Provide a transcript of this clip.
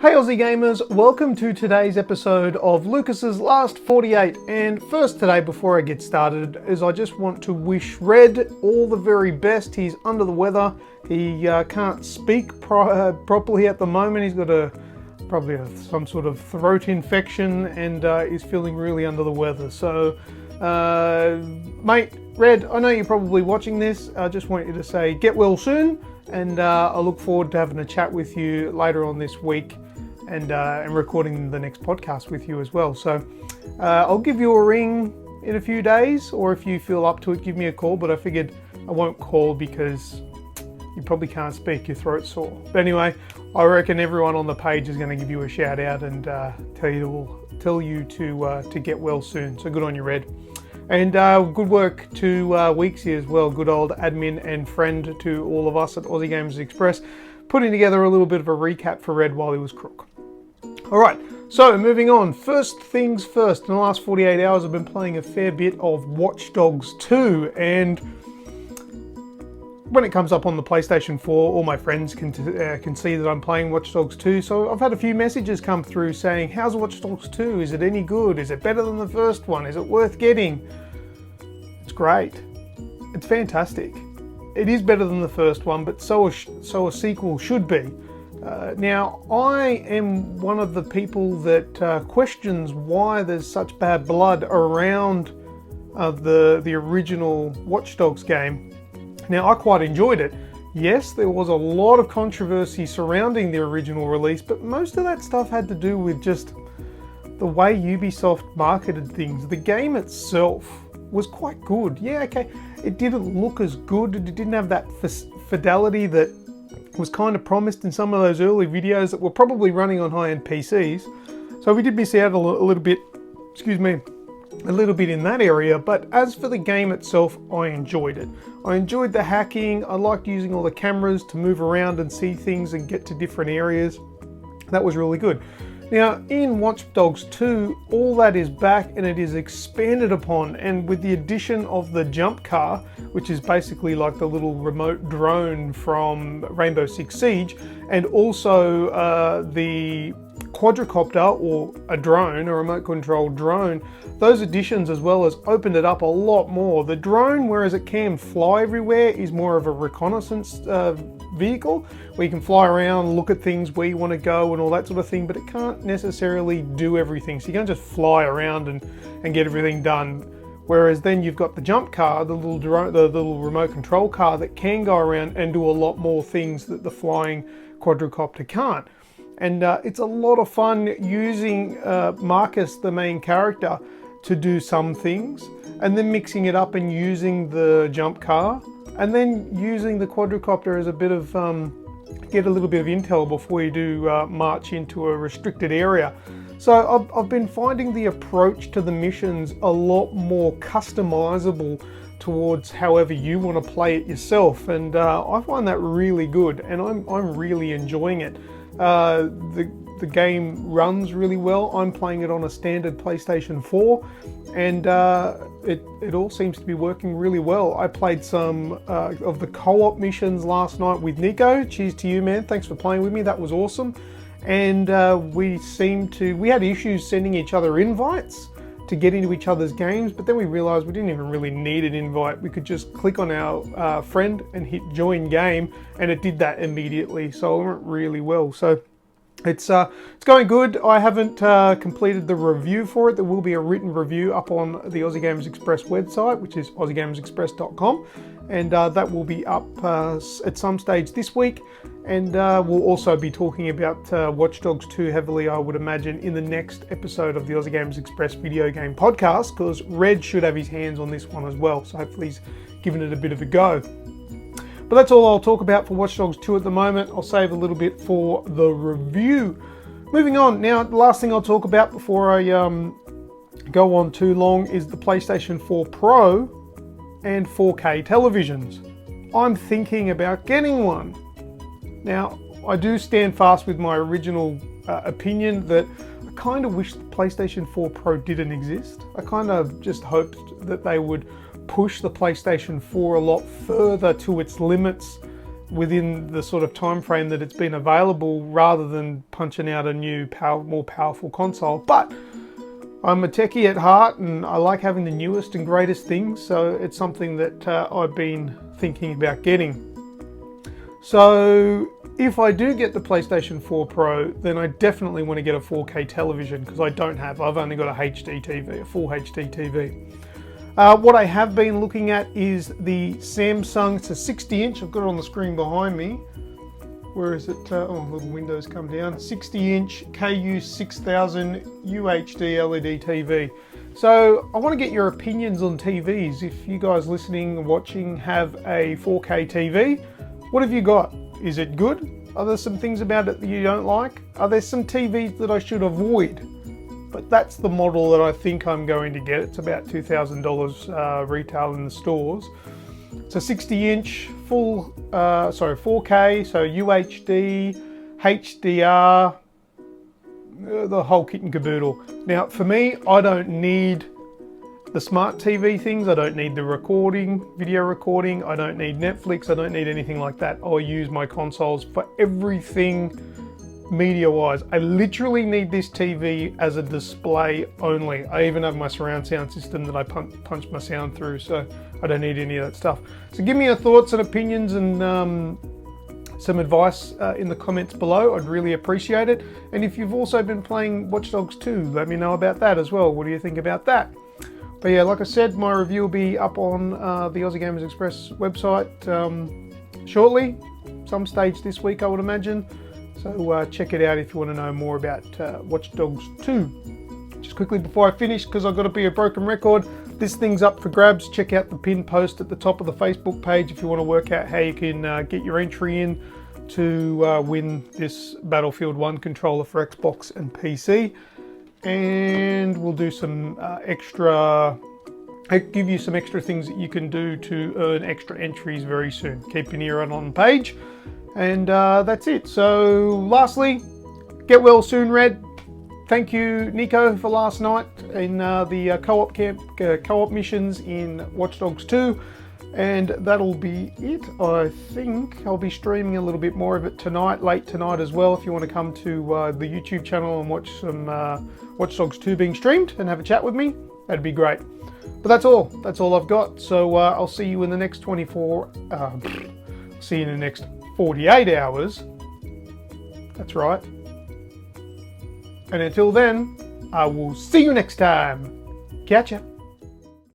Hey Aussie gamers, welcome to today's episode of Lucas's Last 48. And first today, before I get started, is I just want to wish Red all the very best. He's under the weather. He can't speak properly at the moment. He's got probably some sort of throat infection and is feeling really under the weather. So, mate, Red, I know you're probably watching this. I just want you to say get well soon, and I look forward to having a chat with you later on this week. And recording the next podcast with you as well. So I'll give you a ring in a few days, or if you feel up to it, give me a call. But I figured I won't call because you probably can't speak, your throat's sore. But anyway, I reckon everyone on the page is going to give you a shout out and tell you to get well soon. So good on you, Red. And good work to Weeksy as well, good old admin and friend to all of us at Aussie Games Express, putting together a little bit of a recap for Red while he was crook. Alright, so moving on. First things first, in the last 48 hours I've been playing a fair bit of Watch Dogs 2, and when it comes up on the PlayStation 4, all my friends can see that I'm playing Watch Dogs 2, so I've had a few messages come through saying, how's Watch Dogs 2? Is it any good? Is it better than the first one? Is it worth getting? It's great. It's fantastic. It is better than the first one, but so a sequel should be. Now, I am one of the people that questions why there's such bad blood around the original Watch Dogs game. Now, I quite enjoyed it. Yes, there was a lot of controversy surrounding the original release, but most of that stuff had to do with just the way Ubisoft marketed things. The game itself was quite good. Yeah, okay, it didn't look as good. It didn't have that fidelity that was kind of promised in some of those early videos that were probably running on high-end PCs. So we did miss out a little bit, a little bit in that area. But as for the game itself, I enjoyed it. I enjoyed the hacking. I liked using all the cameras to move around and see things and get to different areas. That was really good. Now, in Watch Dogs 2, all that is back and it is expanded upon, and with the addition of the jump car, which is basically like the little remote drone from Rainbow Six Siege, and also the quadricopter, or a drone, a remote controlled drone, those additions as well has opened it up a lot more. The drone, whereas it can fly everywhere, is more of a reconnaissance vehicle where you can fly around, look at things where you want to go and all that sort of thing, but it can't necessarily do everything. So you can't just fly around and get everything done. Whereas then you've got the jump car, the little drone, the little remote control car that can go around and do a lot more things that the flying quadricopter can't. And it's a lot of fun using Marcus, the main character, to do some things, and then mixing it up and using the jump car, and then using the quadricopter as a bit of get a little bit of intel before you do march into a restricted area. So I've been finding the approach to the missions a lot more customizable towards however you want to play it yourself, and I find that really good, and I'm really enjoying it. The game runs really well. I'm playing it on a standard PlayStation 4, and it all seems to be working really well. I played some of the co-op missions last night with Nico. Cheers to you, man. Thanks for playing with me. That was awesome. And we had issues sending each other invites to get into each other's games, but then we realized we didn't even really need an invite. We could just click on our friend and hit join game, and it did that immediately. So it went really well. So it's going good. I haven't completed the review for it. There will be a written review up on the Aussie Games Express website, which is aussiegamesexpress.com, and that will be up at some stage this week. And we'll also be talking about Watch Dogs 2 heavily, I would imagine, in the next episode of the Aussie Games Express video game podcast, because Red should have his hands on this one as well. So hopefully he's given it a bit of a go. But that's all I'll talk about for Watch Dogs 2 at the moment. I'll save a little bit for the review. Moving on, now the last thing I'll talk about before I go on too long is the PlayStation 4 Pro and 4K televisions. I'm thinking about getting one. Now, I do stand fast with my original opinion that I kind of wish the PlayStation 4 Pro didn't exist. I kind of just hoped that they would push the PlayStation 4 a lot further to its limits within the sort of time frame that it's been available, rather than punching out a new more powerful console. But I'm a techie at heart and I like having the newest and greatest things, so it's something that I've been thinking about getting. So if I do get the PlayStation 4 Pro, then I definitely want to get a 4K television, because I've only got a HD TV, a full HD TV. What I have been looking at is the Samsung, it's a 60-inch, I've got it on the screen behind me. Where is it? Oh, little windows come down. 60-inch KU6000 UHD LED TV. So I want to get your opinions on TVs. If you guys listening and watching have a 4K TV, what have you got? Is it good? Are there some things about it that you don't like? Are there some TVs that I should avoid? But that's the model that I think I'm going to get. It's about $2,000 retail in the stores. It's a 60-inch full, 4K, so UHD, HDR, the whole kit and caboodle. Now, for me, I don't need the smart TV things. I don't need the video recording. I don't need Netflix. I don't need anything like that. I use my consoles for everything media-wise. I literally need this TV as a display only. I even have my surround sound system that I punch my sound through, so I don't need any of that stuff. So give me your thoughts and opinions and some advice in the comments below. I'd really appreciate it. And if you've also been playing Watch Dogs 2, let me know about that as well. What do you think about that? But yeah, like I said, my review will be up on the Aussie Gamers Express website shortly, some stage this week, I would imagine. So check it out if you want to know more about Watch Dogs 2. Just quickly before I finish, because I've got to be a broken record, this thing's up for grabs. Check out the pinned post at the top of the Facebook page if you want to work out how you can get your entry in to win this Battlefield 1 controller for Xbox and PC. And we'll do some give you some extra things that you can do to earn extra entries very soon. Keep an ear on the page. And that's it. So lastly, get well soon, Red. Thank you, Nico, for last night in the co-op camp, co-op missions in Watch Dogs 2. And that'll be it. I think I'll be streaming a little bit more of it tonight, late tonight as well. If you want to come to the YouTube channel and watch some Watch Dogs 2 being streamed and have a chat with me, that'd be great. But that's all. That's all I've got. So I'll see you in the next 48 hours. That's right. And until then, I will see you next time. Catch ya.